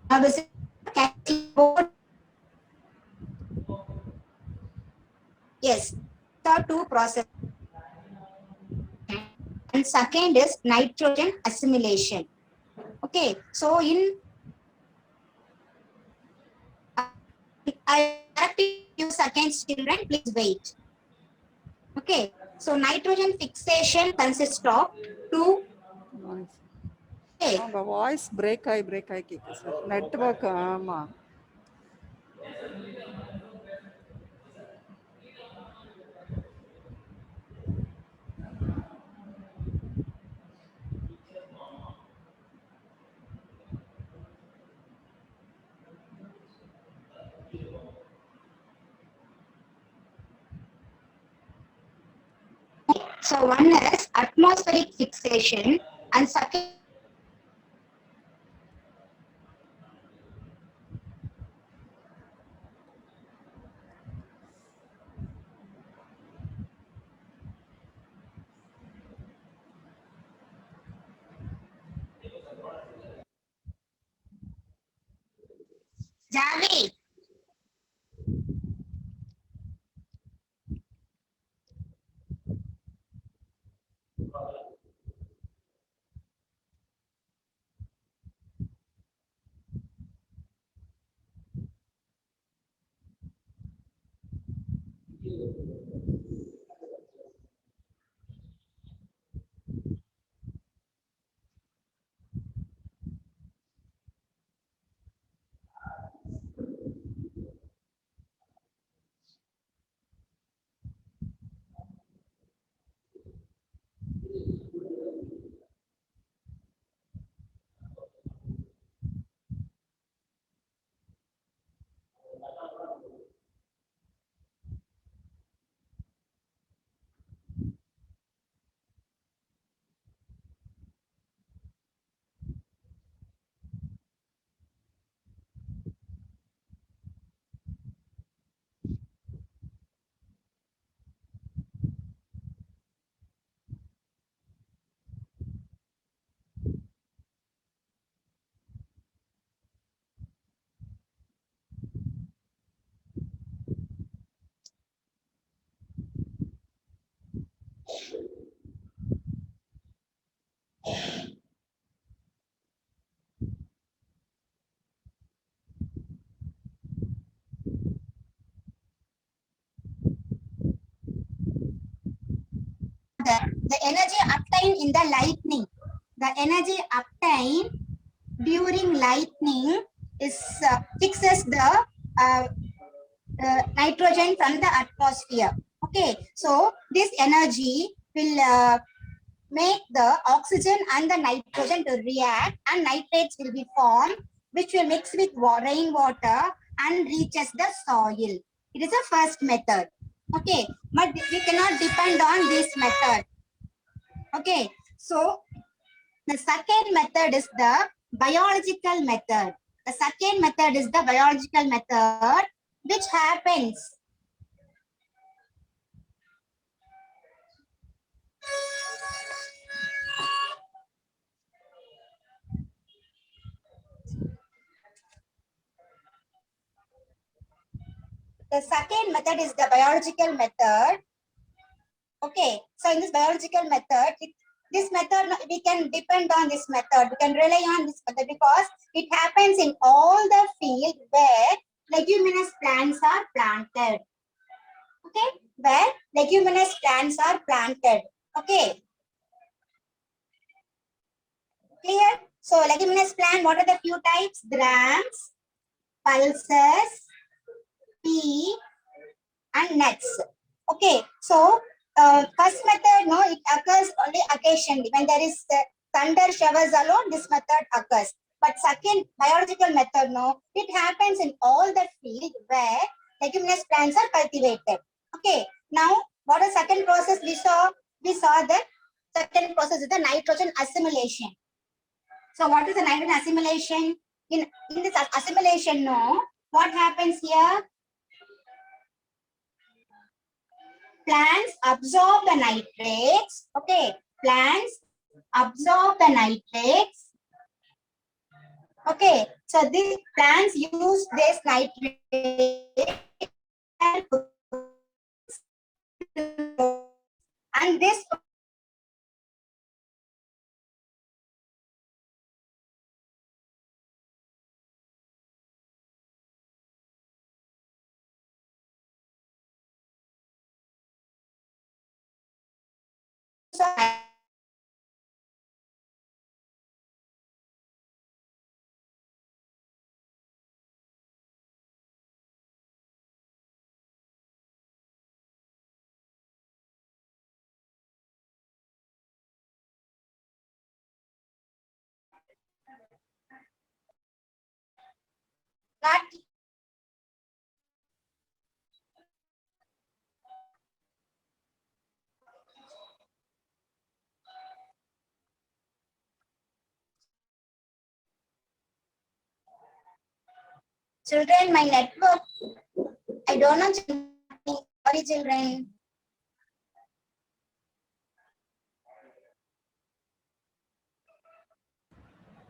Now this is board. Yes, the two process. And second is nitrogen assimilation. Okay, so in I have to few seconds, children. Please wait. Okay, so nitrogen fixation consists of two. Okay. Voice break ஆகி கேட்குது sir. Network. ஆமாம். So one is atmospheric fixation and second Javi. The energy obtained in the lightning. The energy obtained during lightning is fixes the nitrogen from the atmosphere. Okay, so this energy will make the oxygen and the nitrogen to react, and nitrates will be formed, which will mix with rainwater and reaches the soil. It is the first method. Okay, but we cannot depend on this method. Okay, so the second method is the biological method. The second method is the biological method, which happens the second method is the biological method. Okay, so in this biological method, this method, we can depend on this method. We can rely on this method because it happens in all the field where leguminous plants are planted. Okay, where leguminous plants are planted. Okay, clear? So leguminous plant, what are the few types? Grams, pulses, pea, and nuts. Okay, so first method, no, it occurs only occasionally when there is thunder showers alone. This method occurs. But second biological method, no, it happens in all the field where leguminous plants are cultivated. Okay, now what is second process we saw? We saw that second process is the nitrogen assimilation. So what is the nitrogen assimilation? In this assimilation, no, what happens here? Plants absorb the nitrates. Okay, plants absorb the nitrates Okay, so these plants use this nitrate and this not children, my network. I don't know. Sorry, children.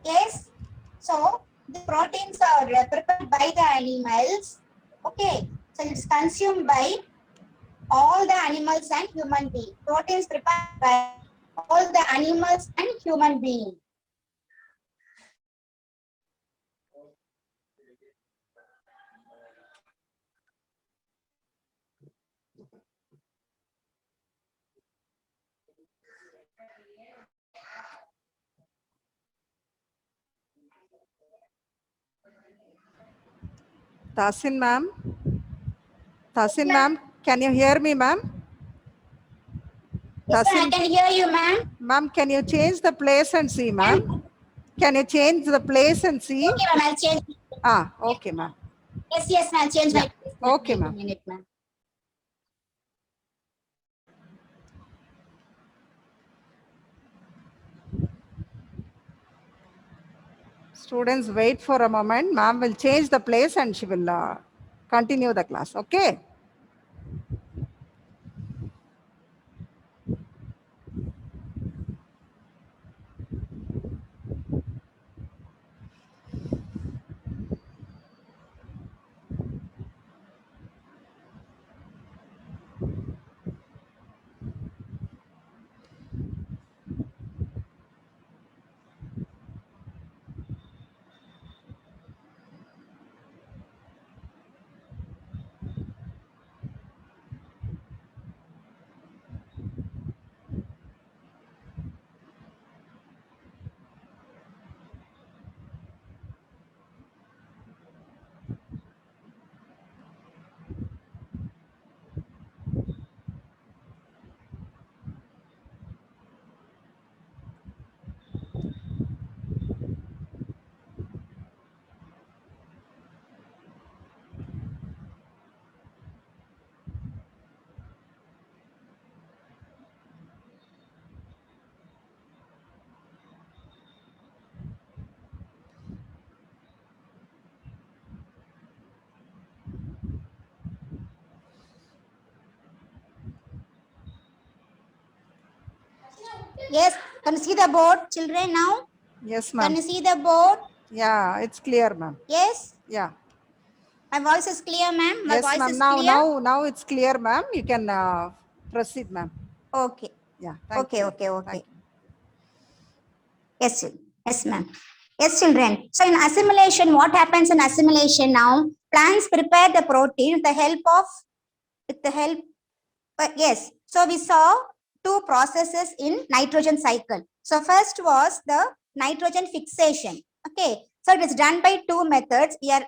Yes. So the proteins are prepared by the animals. Okay. So it's consumed by all the animals and human beings. Proteins prepared by all the animals and human beings. Tasin ma'am. Tasin ma'am, can you hear me, ma'am? Yes, sir, I Tasin, can hear you, ma'am. ma'am, can you change the place and see, ma'am? Can you change the place and see? Okay, ma'am, I'll change. Ah, okay, ma'am. Yes, ma'am, I'll change Yeah. my place. Okay, Wait a ma'am. minute, ma'am. Students, wait for a moment. Ma'am will change the place and she will continue the class. Okay. Yes, can you see the board, children, now? Yes, Can ma'am. you see the board? Yeah, it's clear, ma'am. Yes? Yeah. My voice is clear, ma'am? My Yes, voice ma'am. is clear? Now it's clear, ma'am. You can proceed, ma'am. Okay. Yeah. Thank Okay, you. okay, okay. Thank you. Yes, yes, ma'am. Yes, children. So in assimilation, what happens in assimilation now? Plants prepare the protein with the help, yes. So we saw two processes in nitrogen cycle. So first was the nitrogen fixation. Okay. So it is done by two methods. We are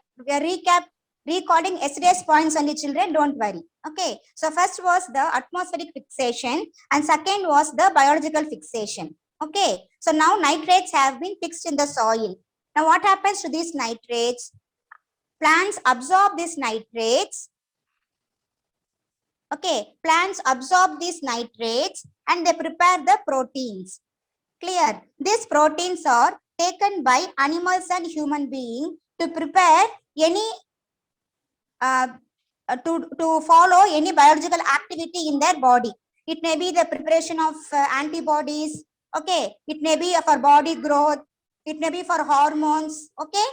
recording yesterday's points only, children. Don't worry. Okay. So first was the atmospheric fixation and second was the biological fixation. Okay. So now nitrates have been fixed in the soil. Now what happens to these nitrates? Plants absorb these nitrates. Okay, plants absorb these nitrates and they prepare the proteins. Clear. These proteins are taken by animals and human beings to prepare any to follow any biological activity in their body. It may be the preparation of antibodies. Okay, it may be for body growth. It may be for hormones. Okay.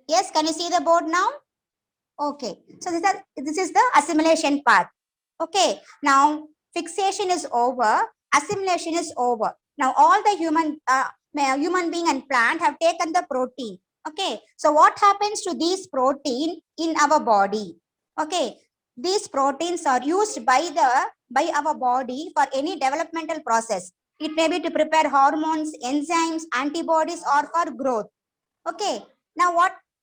Yes, can you see the board now? Okay. So this is the assimilation part. Okay. Now fixation is over. Assimilation is over. Now all the human being and plant have taken the protein. Okay. So what happens to these protein in our body? Okay. These proteins are used by our body for any developmental process. It may be to prepare hormones, enzymes, antibodies, or for growth. Okay. Now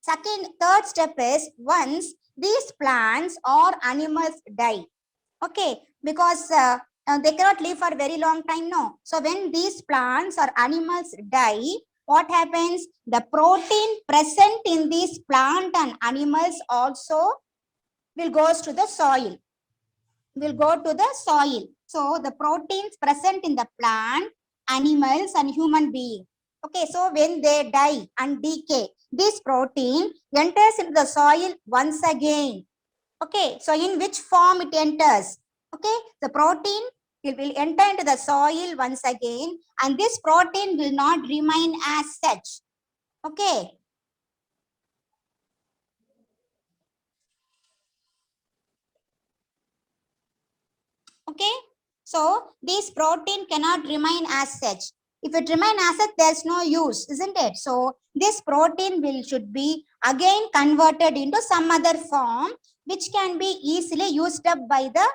third step is once these plants or animals die. Okay. Because they cannot live for a very long time. No. So when these plants or animals die, what happens? The protein present in these plant and animals also will goes to the soil. Will go to the soil. So the proteins present in the plant, animals, and human being. Okay, so when they die and decay, this protein enters into the soil once again. Okay, so in which form it enters? Okay, the protein will enter into the soil once again, and this protein will not remain as such. Okay. Okay, so this protein cannot remain as such. If it remain as such, there's no use, isn't it? So this protein should be again converted into some other form which can be easily used up by the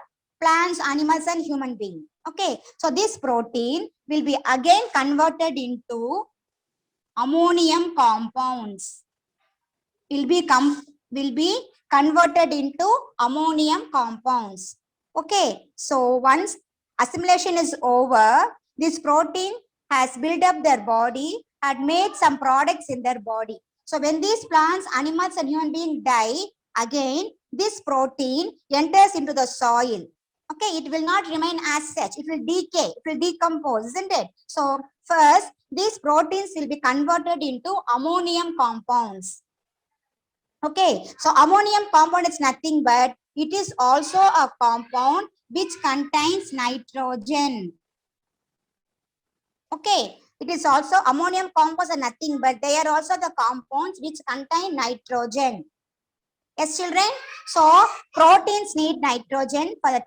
plants, animals, and human being. Okay, so this protein will be again converted into ammonium compounds. Will be converted into ammonium compounds. Okay, so once assimilation is over, this protein has built up their body, had made some products in their body. So when these plants, animals, and human beings die, again this protein enters into the soil. Okay, it will not remain as such. It will decay, it will decompose, isn't it? So first, these proteins will be converted into ammonium compounds. Okay, so ammonium compound is nothing but it is also a compound which contains nitrogen. Okay, it is also ammonium compounds are nothing but they are also the compounds which contain nitrogen. Yes, children. So proteins need nitrogen for the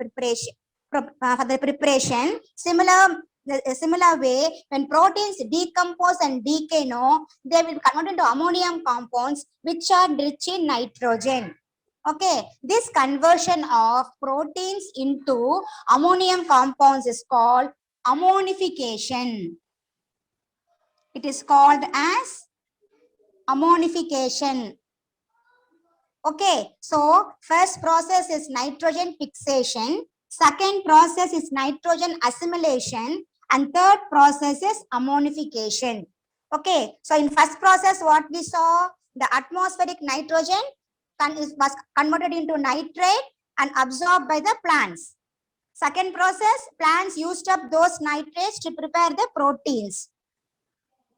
preparation. Similar way, when proteins decompose and decay, they will convert into ammonium compounds which are rich in nitrogen. Okay, this conversion of proteins into ammonium compounds is called ammonification. It is called as ammonification. Okay, so first process is nitrogen fixation, second process is nitrogen assimilation, and third process is ammonification. Okay, so in first process what we saw, the atmospheric nitrogen was converted into nitrate and absorbed by the plants. Second process, plants used up those nitrates to prepare the proteins.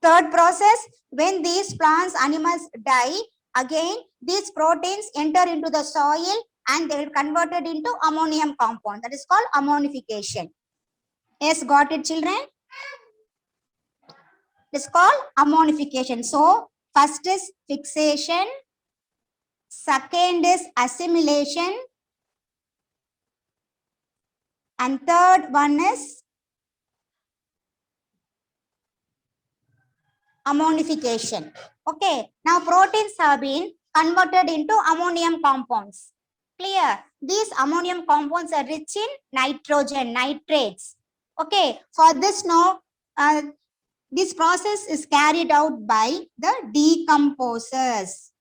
Third process, when these plants, animals die, again these proteins enter into the soil and they are converted into ammonium compound. That is called ammonification. Yes, got it, children? It is called ammonification. So first is fixation, second is assimilation, and third one is ammonification. Okay, now proteins have been converted into ammonium compounds. Clear? These ammonium compounds are rich in nitrogen, nitrates. Okay, for this now, this process is carried out by the decomposers.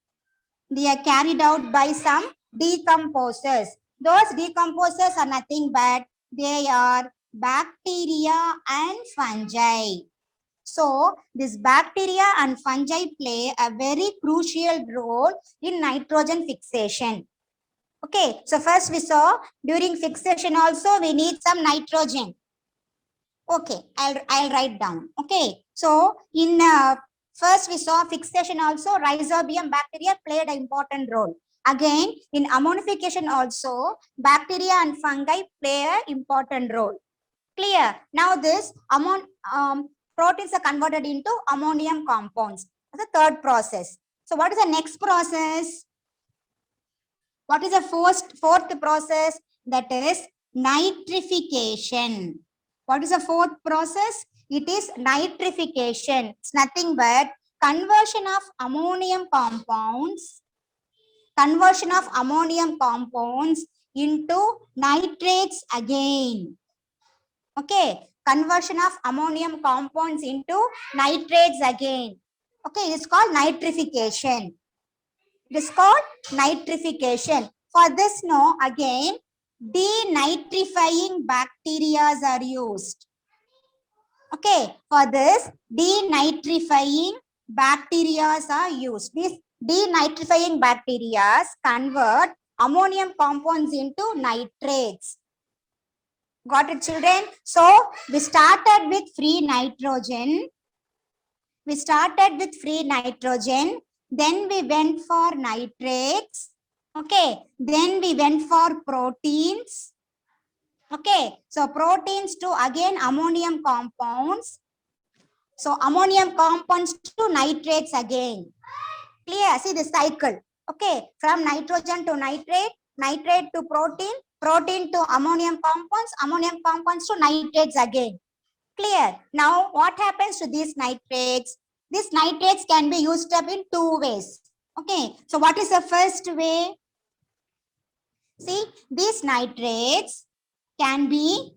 They are carried out by some decomposers. Those decomposers are nothing but they are bacteria and fungi. So this bacteria and fungi play a very crucial role in nitrogen fixation. Okay, so first we saw during fixation also we need some nitrogen. Okay, I'll write down. Okay, so in first we saw fixation also rhizobium bacteria played an important role. Again, in ammonification also bacteria and fungi play an important role. Clear? Now this proteins are converted into ammonium compounds. That's the third process. So what is the next process? What is the fourth process? That is nitrification. What is the fourth process? It is nitrification. It's nothing but conversion of ammonium compounds into nitrates again. Okay, conversion of ammonium compounds into nitrates again. Okay, it's called nitrification. It is called nitrification. For this, no, again, denitrifying bacteria are used. Okay, for this, denitrifying bacteria are used. These denitrifying bacteria convert ammonium compounds into nitrates. Got it, children? So, we started with free nitrogen. Then we went for nitrates. Okay. Then we went for proteins. Okay. So, proteins to again ammonium compounds. So, ammonium compounds to nitrates again. Clear? See the cycle. Okay. From nitrogen to nitrate, nitrate to protein, protein to ammonium compounds to nitrates again. Clear? Now, what happens to these nitrates? These nitrates can be used up in two ways. Okay. So, what is the first way? See, these nitrates can be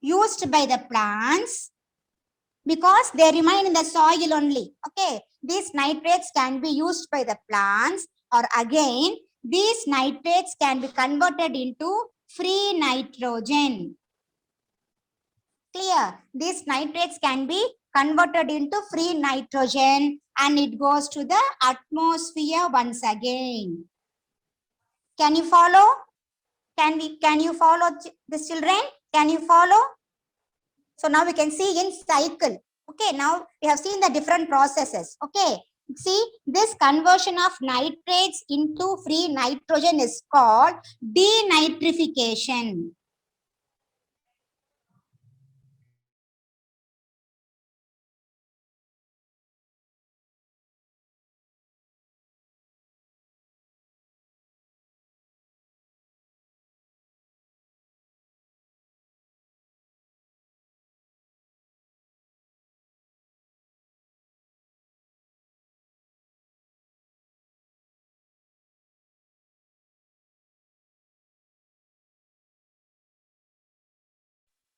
used by the plants because they remain in the soil only. Okay. These nitrates can be used by the plants, or again, these nitrates can be converted into free nitrogen. Clear? These nitrates can be converted into free nitrogen and it goes to the atmosphere once again. Can you follow? Can you follow this, children? Can you follow? So now we can see in cycle. Okay, now we have seen the different processes. Okay, see, this conversion of nitrates into free nitrogen is called denitrification.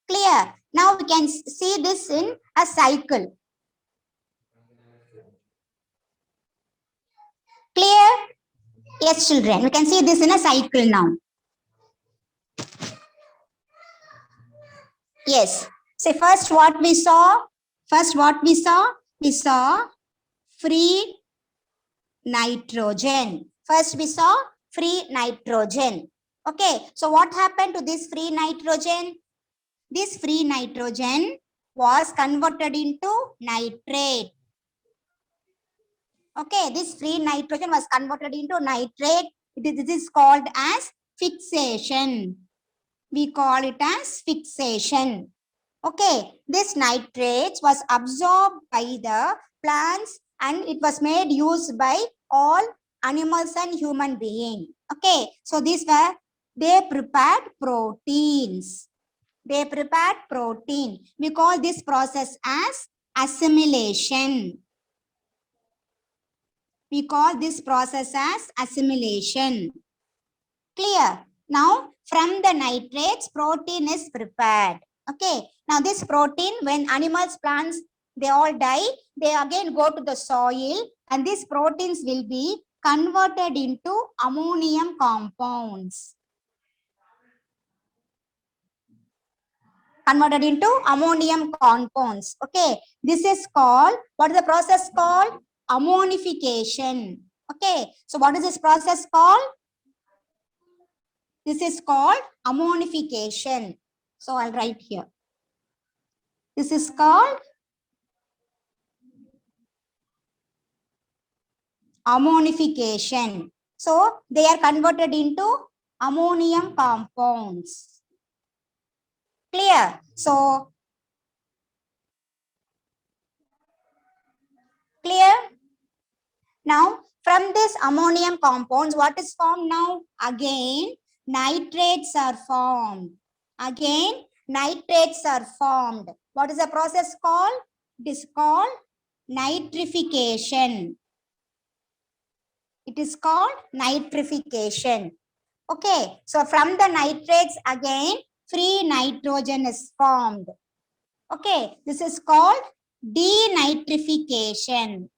Clear? Now we can see this in a cycle. Clear? Yes, children. We can see this in a cycle now. Yes. So first what we saw? We saw free nitrogen. First we saw free nitrogen. Okay. So what happened to this free nitrogen? This free nitrogen was converted into nitrate. Okay, this free nitrogen was converted into nitrate. This is called as fixation. We call it as fixation. Okay, this nitrate was absorbed by the plants and it was made use by all animals and human beings. Okay, so these were, they prepared proteins. They prepared protein. We call this process as assimilation. We call this process as assimilation. Clear? Now, from the nitrates, protein is prepared. Okay. Now, this protein, when animals, plants, they all die, they again go to the soil and these proteins will be converted into ammonium compounds. Converted into ammonium compounds. Okay. This is called, what is the process called? Ammonification. Okay. So, what is this process called? This is called ammonification. So, I'll write here. This is called ammonification. So, they are converted into ammonium compounds. Clear? So, clear? Now, from this ammonium compounds, what is formed now? Again, nitrates are formed. Again, nitrates are formed. What is the process called? It is called nitrification. It is called nitrification. Okay, so from the nitrates again, free nitrogen is formed. Okay, this is called denitrification.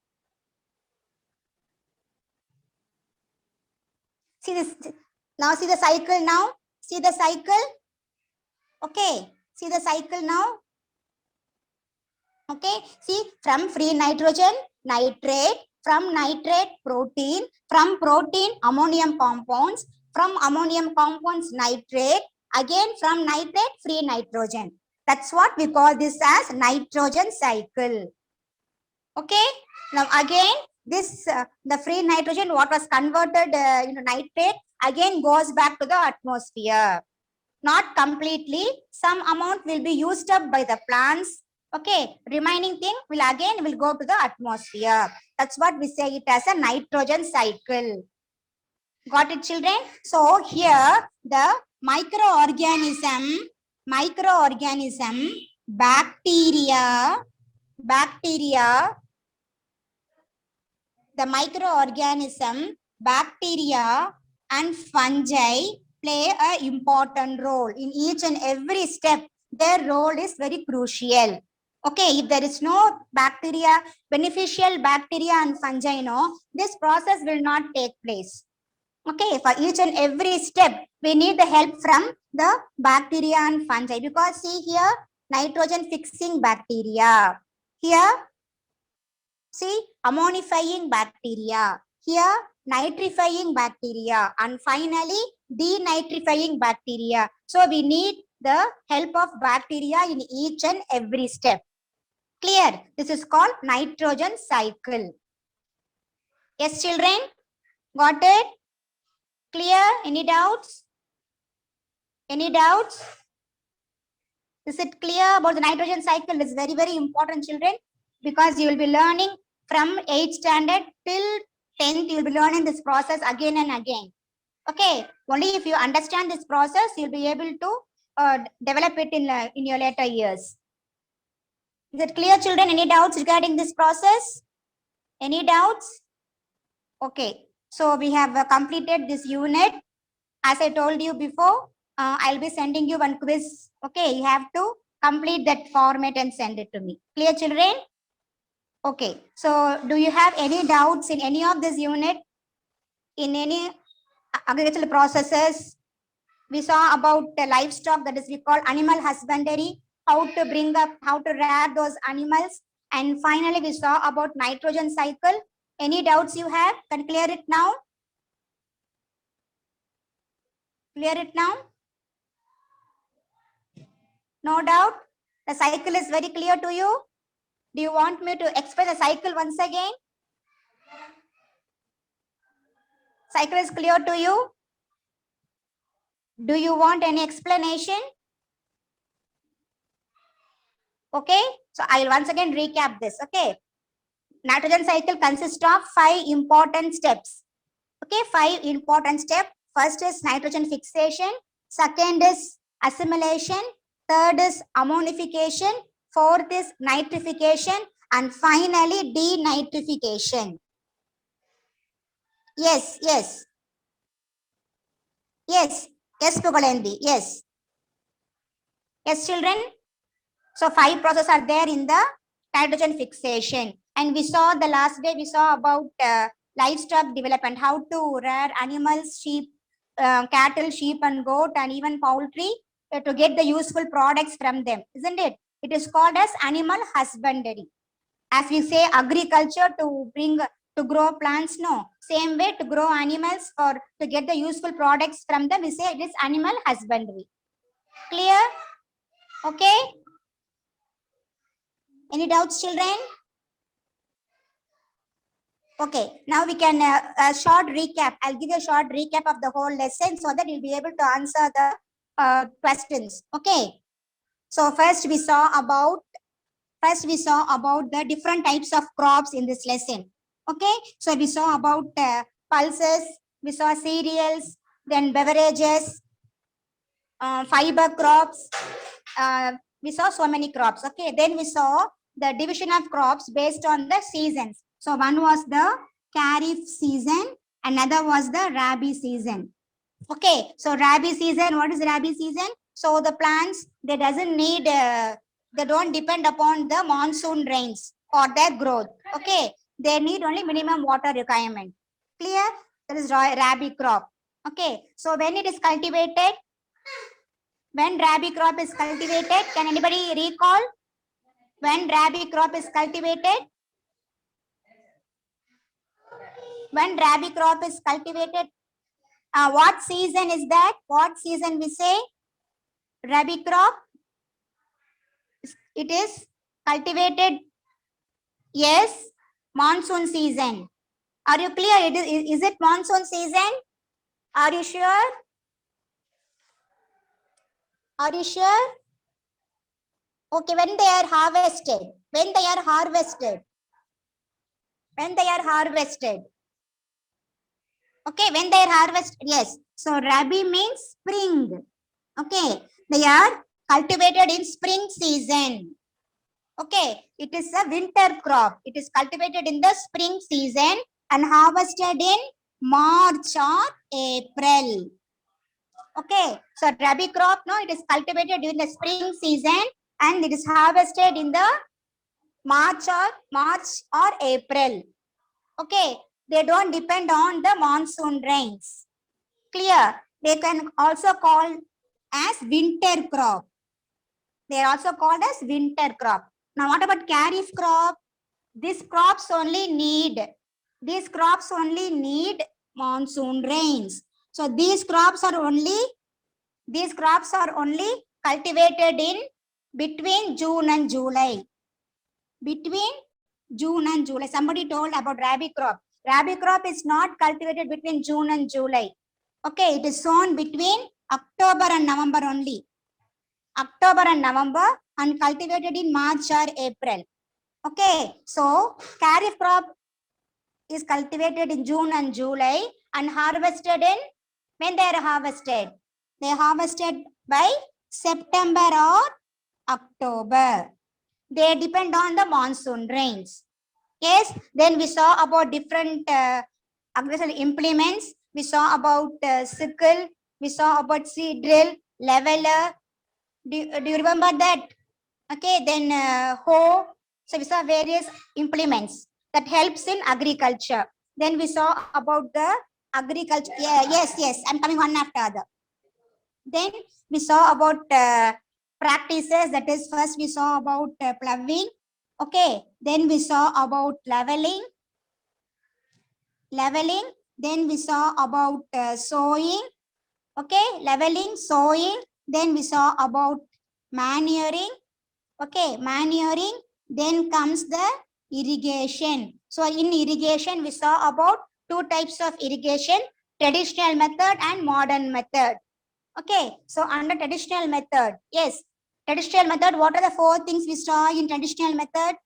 See this, now see the cycle now. See the cycle. Okay, see the cycle now. Okay, see from free nitrogen, nitrate, from nitrate protein, from protein ammonium compounds, from ammonium compounds nitrate, again from nitrate free nitrogen. That's what we call this as nitrogen cycle. Okay, now again this the free nitrogen what was converted into nitrate again goes back to the atmosphere. Not completely, some amount will be used up by the plants. Okay, remaining thing will go to the atmosphere. That's what we say it as a nitrogen cycle. Got it, children? So here the microorganism, bacteria, the microorganism, bacteria and fungi play an important role in each and every step. Their role is very crucial. Okay, if there is no bacteria, beneficial bacteria and fungi, no, this process will not take place. Okay, for each and every step, we need the help from the bacteria and fungi because see here, nitrogen fixing bacteria. Here, see, ammonifying bacteria. Here, nitrifying bacteria. And finally, denitrifying bacteria. So, we need the help of bacteria in each and every step. Clear? This is called nitrogen cycle. Yes, children? Got it? Clear? Any doubts? Any doubts? Is it clear about the nitrogen cycle? It's very, very important, children, because you will be learning from 8th standard till 10th, you will be learning this process again and again. Okay, only if you understand this process, you'll be able to develop it in your later years. Is it clear, children? Any doubts regarding this process? Any doubts? Okay, so we have completed this unit. As I told you before, I'll be sending you one quiz. Okay, you have to complete that format and send it to me. Clear, children? Okay, so do you have any doubts in any of this unit? In any agricultural processes? We saw about the livestock, that is we call animal husbandry, how to bring up, how to rear those animals. And finally, we saw about nitrogen cycle. Any doubts you have? Can clear it now? Clear it now? No doubt? The cycle is very clear to you? Do you want me to explain the cycle once again? Cycle is clear to you? Do you want any explanation? Okay, so I'll once again recap this. Okay, nitrogen cycle consists of 5 important steps. Okay, 5 important steps. First is nitrogen fixation. Second is assimilation. Third is ammonification. Fourth is nitrification. And finally, denitrification. Yes, yes. Yes, yes, Pugalendi. Yes. Yes, children. So 5 processes are there in the nitrogen fixation. And we saw the last day, we saw about livestock development, how to rear animals, sheep, cattle, sheep and goat and even poultry to get the useful products from them, isn't it? It is called as animal husbandry. As we say agriculture to grow plants, no. Same way to grow animals or to get the useful products from them, we say it is animal husbandry. Clear? Okay. Any doubts, children? Okay, now we can a short recap. I'll give you a short recap of the whole lesson so that you'll be able to answer the questions. Okay. So first we saw about the different types of crops in this lesson. Okay, so we saw about pulses, we saw cereals, then beverages, fiber crops. We saw so many crops. Okay, then we saw the division of crops based on the seasons. So one was the Kharif season, another was the Rabi season. Okay, so Rabi season, what is Rabi season? So the plants, they doesn't need, they don't depend upon the monsoon rains for their growth. Okay, they need only minimum water requirement. Clear? That is Rabi crop. Okay, so when it is cultivated, when Rabi crop is cultivated, can anybody recall? When Rabi crop is cultivated? When Rabi crop is cultivated, what season is that? What season we say? Rabi crop? It is cultivated, yes, monsoon season. Are you clear? Is it monsoon season? Are you sure? Are you sure? Okay, when they are harvested. When they are harvested. When they are harvested. Okay, when they are harvested, yes. So Rabi means spring. Okay, they are cultivated in spring season. Okay, it is a winter crop. It is cultivated in the spring season and harvested in March or April. Okay, so Rabi crop, no, it is cultivated during the spring season and it is harvested in the March or April. Okay, they don't depend on the monsoon rains. Clear? They can also call as winter crop. They are also called as winter crop. Now, what about Kharif crop? These crops only need monsoon rains. So these crops are only cultivated in between June and July. Between June and July. Somebody told about Rabi crop. Rabi crop is not cultivated between June and July. Okay, it is sown between October and November only. October and November and cultivated in March or April. Okay, so Kharif crop is cultivated in June and July and harvested in, when they are harvested? They are harvested by September or October. They depend on the monsoon rains. Yes, then we saw about different agricultural implements. We saw about sickle, we saw about seed drill, leveler. Do you remember that? Okay, then hoe. So we saw various implements that helps in agriculture. Then we saw about the agriculture. Yeah, yes, I'm coming one after other. Then we saw about practices. That is, first we saw about ploughing. Okay, then we saw about leveling. Then we saw about sowing. Okay, leveling, sowing. Then we saw about manuring. Okay, manuring. Then comes the irrigation. So in irrigation, we saw about two types of irrigation, traditional method and modern method. Okay, so under traditional method, yes, traditional method, what are the four things we saw in traditional method?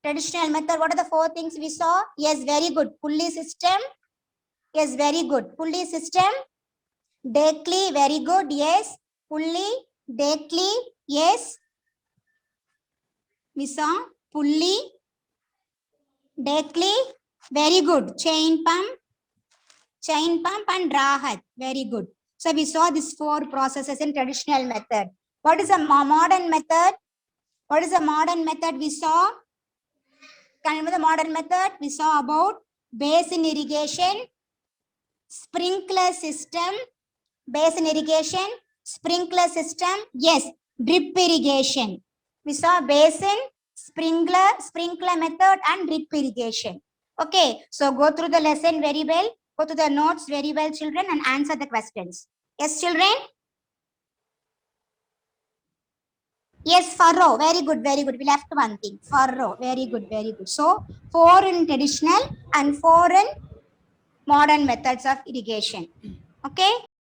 Traditional method, what are the four things we saw? Yes, very good. Pulley system. Yes, very good. Pulley system. Dekli, very good. Yes. Pulley, dekli. Yes. We saw pulley, dekli. Very good. Chain pump and rahat. Very good. So we saw these four processes in traditional method. What is a modern method? What is a modern method we saw? Can you remember the modern method? We saw about basin irrigation, sprinkler system, basin irrigation, sprinkler system. Yes, drip irrigation. We saw basin, sprinkler method and drip irrigation. Okay, so go through the lesson very well. Go to the notes very well, children, and answer the questions. Yes, children? Yes, furrow. Very good, very good. We left one thing. Furrow. Very good, very good. So, 4 in traditional and 4 in modern methods of irrigation. Okay.